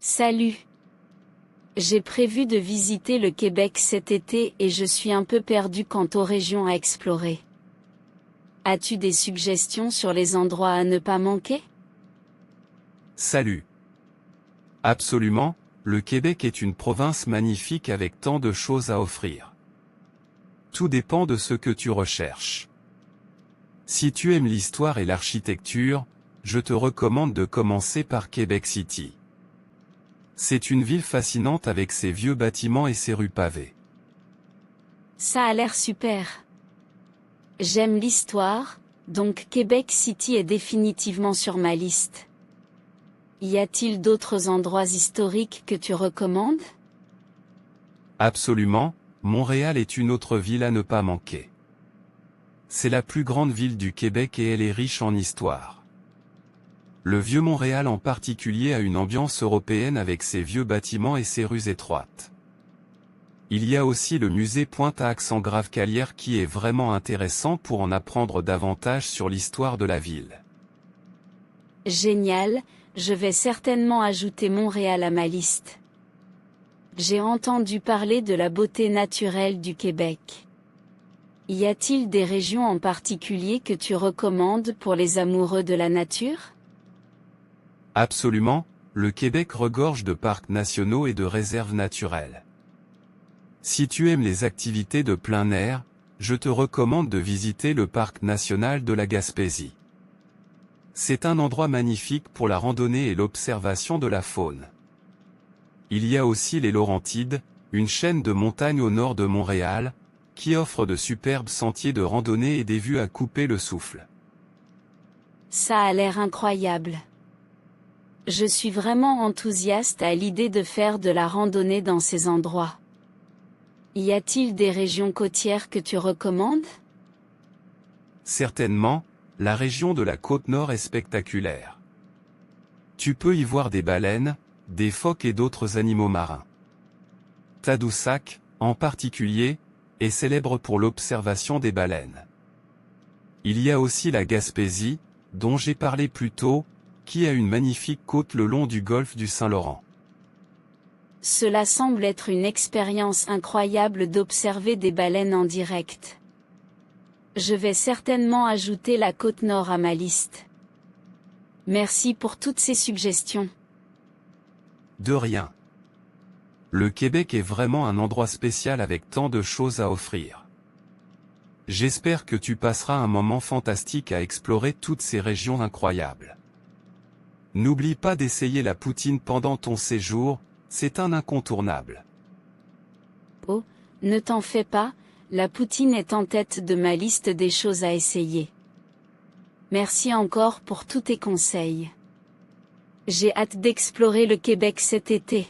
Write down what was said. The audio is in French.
Salut. J'ai prévu de visiter le Québec cet été et je suis un peu perdu quant aux régions à explorer. As-tu des suggestions sur les endroits à ne pas manquer? Salut. Absolument, le Québec est une province magnifique avec tant de choses à offrir. Tout dépend de ce que tu recherches. Si tu aimes l'histoire et l'architecture, je te recommande de commencer par Québec City. C'est une ville fascinante avec ses vieux bâtiments et ses rues pavées. Ça a l'air super. J'aime l'histoire, donc Québec City est définitivement sur ma liste. Y a-t-il d'autres endroits historiques que tu recommandes? Absolument, Montréal est une autre ville à ne pas manquer. C'est la plus grande ville du Québec et elle est riche en histoire. Le vieux Montréal en particulier a une ambiance européenne avec ses vieux bâtiments et ses rues étroites. Il y a aussi le musée Pointe-à-Accent-Grave-Calière qui est vraiment intéressant pour en apprendre davantage sur l'histoire de la ville. Génial, je vais certainement ajouter Montréal à ma liste. J'ai entendu parler de la beauté naturelle du Québec. Y a-t-il des régions en particulier que tu recommandes pour les amoureux de la nature? Absolument, le Québec regorge de parcs nationaux et de réserves naturelles. Si tu aimes les activités de plein air, je te recommande de visiter le parc national de la Gaspésie. C'est un endroit magnifique pour la randonnée et l'observation de la faune. Il y a aussi les Laurentides, une chaîne de montagnes au nord de Montréal, qui offre de superbes sentiers de randonnée et des vues à couper le souffle. Ça a l'air incroyable. Je suis vraiment enthousiaste à l'idée de faire de la randonnée dans ces endroits. Y a-t-il des régions côtières que tu recommandes? Certainement, la région de la Côte-Nord est spectaculaire. Tu peux y voir des baleines, des phoques et d'autres animaux marins. Tadoussac, en particulier, est célèbre pour l'observation des baleines. Il y a aussi la Gaspésie, dont j'ai parlé plus tôt, qui a une magnifique côte le long du golfe du Saint-Laurent. Cela semble être une expérience incroyable d'observer des baleines en direct. Je vais certainement ajouter la Côte-Nord à ma liste. Merci pour toutes ces suggestions. De rien. Le Québec est vraiment un endroit spécial avec tant de choses à offrir. J'espère que tu passeras un moment fantastique à explorer toutes ces régions incroyables. N'oublie pas d'essayer la poutine pendant ton séjour, c'est un incontournable. Oh, ne t'en fais pas, la poutine est en tête de ma liste des choses à essayer. Merci encore pour tous tes conseils. J'ai hâte d'explorer le Québec cet été.